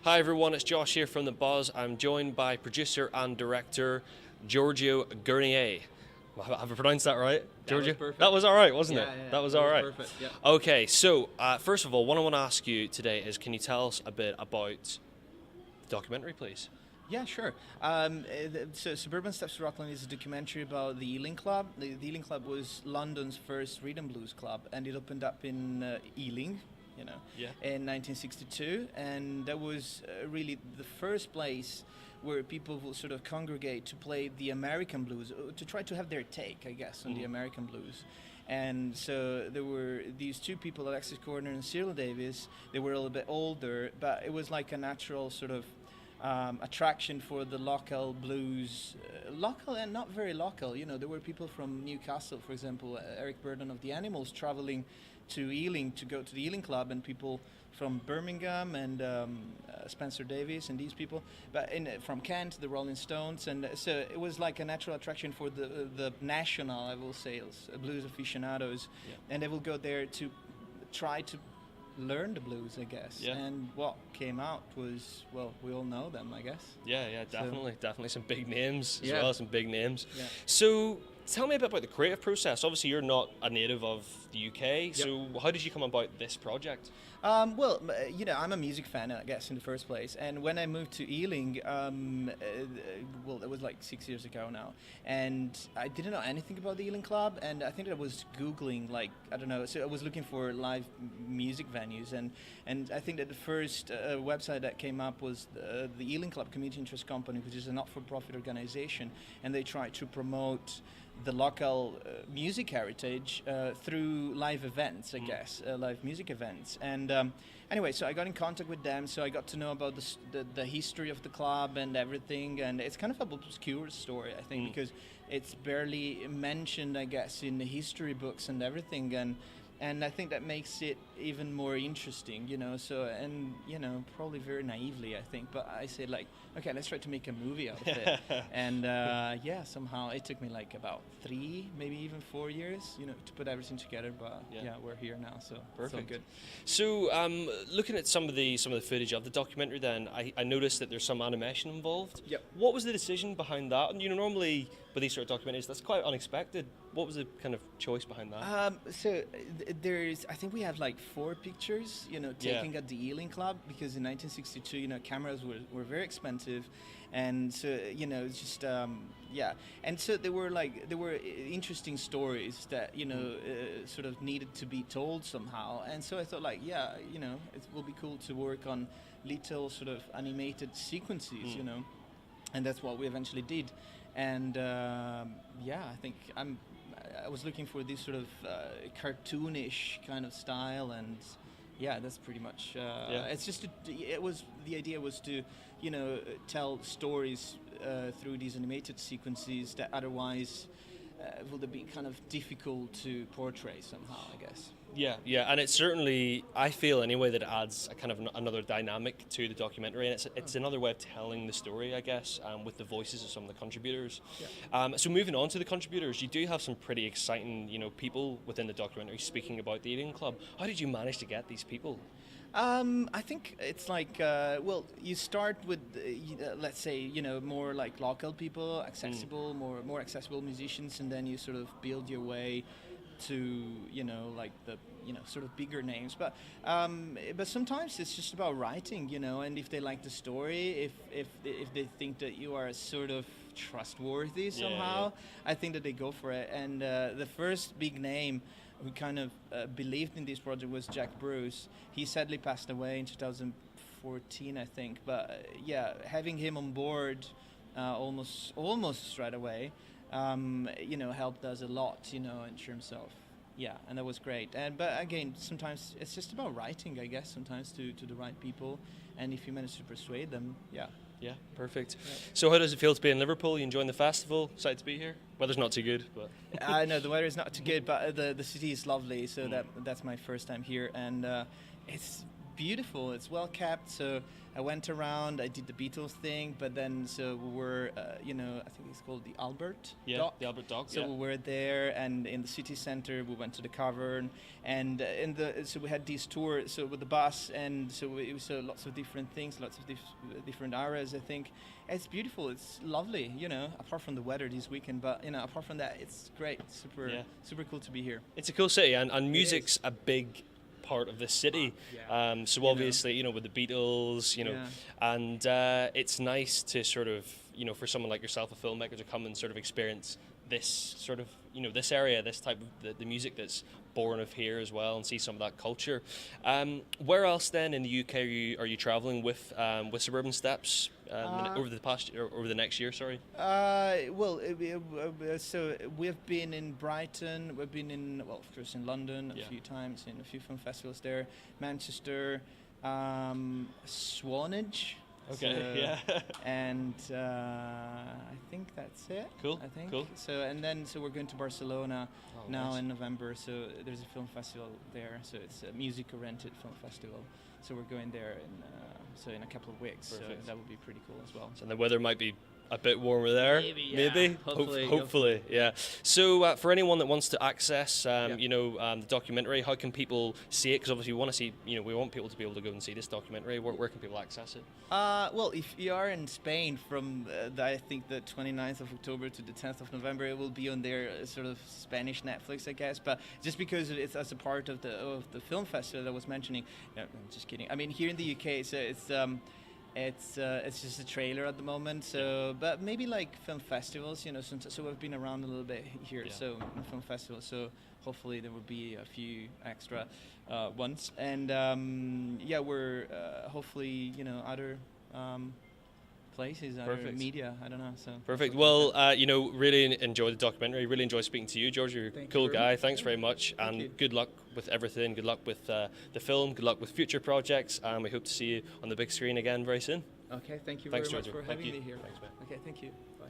Hi everyone, it's Josh here from The Buzz. I'm joined by producer and director Giorgio Guernier. Have I pronounced that right, That was Giorgio? perfect. That was all right, wasn't it? Yeah, yeah, That was that all was right. perfect. Yeah. Okay, so first of all, what I want to ask you today is, can you tell us a bit about the documentary, please? Yeah, sure. So Suburban Steps, Rockland is a documentary about the Ealing Club. The Ealing Club was London's first rhythm blues club, and it opened up in Ealing, Yeah. in 1962, and that was really the first place where people would sort of congregate to play the American blues, to try to have their take, I guess, on the American blues. And so there were these two people, Alexis Corner and Cyril Davis. They were a little bit older, but it was like a natural sort of attraction for the local blues, local and not very local. There were people from Newcastle, for example, Eric Burden of the Animals, traveling to Ealing to go to the Ealing Club, and people from Birmingham and Spencer Davis and these people, but from Kent, the Rolling Stones, and so it was like a natural attraction for the national, I will say, blues aficionados, Yeah. and they will go there to try to learn the blues, I guess. Yeah. And what came out was, well, we all know them, I guess. Yeah, definitely some big names as Yeah. well, some big names. Yeah. So tell me a bit about the creative process. Obviously, you're not a native of the UK, so how did you come about this project? I'm a music fan, I guess, in the first place. And when I moved to Ealing, well, it was like 6 years ago now, and I didn't know anything about the Ealing Club, and I think I was Googling, like, I don't know, so I was looking for live music venues, and I think that the first website that came up was the Ealing Club Community Interest Company, which is a not-for-profit organization, and they try to promote the local music heritage through live events, I guess, live music events. And anyway, so I got in contact with them, so I got to know about the history of the club and everything. And it's kind of an obscure story, I think, because it's barely mentioned, I guess, in the history books and everything. And I think that makes it even more interesting, So, and probably very naively, I think. But I said, like, okay, let's try to make a movie out of it. And yeah, somehow it took me like about 3, maybe even 4 years, to put everything together. But yeah, we're here now, so it's all Perfect. good. So, looking at some of the footage of the documentary, then I noticed that there's some animation involved. Yep. What was the decision behind that? And normally with these sort of documentaries, that's quite unexpected. What was the kind of choice behind that? I think we have like 4 pictures, taken at the Ealing Club, because in 1962, cameras were very expensive, and so it's just yeah, and so there were interesting stories that sort of needed to be told somehow, and so I thought, like, yeah, it will be cool to work on little sort of animated sequences, and that's what we eventually did. And yeah, I think I was looking for this sort of cartoonish kind of style, and yeah, that's pretty much. It's just the idea was to tell stories through these animated sequences that otherwise would have been kind of difficult to portray somehow, I guess. Yeah, and it's certainly, I feel anyway, that it adds a kind of another dynamic to the documentary, and it's another way of telling the story, I guess, with the voices of some of the contributors. Yeah. So moving on to the contributors, you do have some pretty exciting, people within the documentary speaking about the Eating Club. How did you manage to get these people? I think it's like, well, you start with, let's say, more like local people, accessible, more accessible musicians, and then you sort of build your way to, like the, sort of bigger names. But sometimes it's just about writing, and if they like the story, if they think that you are sort of trustworthy somehow, I think that they go for it. And the first big name who kind of believed in this project was Jack Bruce. He sadly passed away in 2014, I think. But yeah, having him on board almost right away, helped us a lot, in terms of, yeah, and that was great. But again, sometimes it's just about writing, I guess, sometimes to the right people, and if you manage to persuade them, yeah. Yeah, perfect. Yeah. So how does it feel to be in Liverpool? You enjoying the festival? Excited to be here? Weather's not too good, but I know the weather is not too good, but the city is lovely. So that's my first time here, and it's beautiful. It's well kept. So I went around. I did the Beatles thing, but then so we were, I think it's called the Albert Dock. The Albert Dock. So we were there, and in the city center, we went to the cavern, and so we had these tours. So with the bus, and so it was lots of different things, lots of different areas. I think it's beautiful. It's lovely. Apart from the weather this weekend, but apart from that, it's great. Super cool to be here. It's a cool city, and music's a big part of this city. So obviously, with the Beatles, and it's nice to sort of, for someone like yourself, a filmmaker, to come and sort of experience this sort of, this area, this type of the music that's born of here as well, and see some of that culture. Where else then in the UK are you traveling with Suburban Steps over the next year? Sorry. So we've been in Brighton. We've been in, of course, in London a few times, in a few film festivals there. Manchester, Swanage. Okay. And I think that's it. Cool. I think. Cool. So we're going to Barcelona now nice. in November. So there's a film festival there. So it's a music-oriented film festival. So we're going there in a couple of weeks. Perfect. So that would be pretty cool as well. So the weather might be a bit warmer there. Maybe. Hopefully, yeah. So for anyone that wants to access, the documentary, how can people see it? Because obviously we want people to be able to go and see this documentary. Where can people access it? Well, if you are in Spain from I think the 29th of October to the 10th of November, it will be on their sort of Spanish Netflix, I guess. But just because it's as a part of the film festival that I was mentioning, no, I'm just kidding. I mean, here in the UK, it's just a trailer at the moment. So, but maybe like film festivals, so we've been around a little bit here. Yeah. So film festivals. So hopefully there will be a few extra ones. And we're hopefully other places, other Perfect. media. I don't know. So Perfect. Well, really enjoyed the documentary. Really enjoyed speaking to you, George. You're a cool guy. Thanks very much, and good luck with everything. Good luck with the film. Good luck with future projects, and we hope to see you on the big screen again very soon. Okay. Thank you Thanks, very much George. for having me here. Thanks, man. Okay. Thank you. Bye.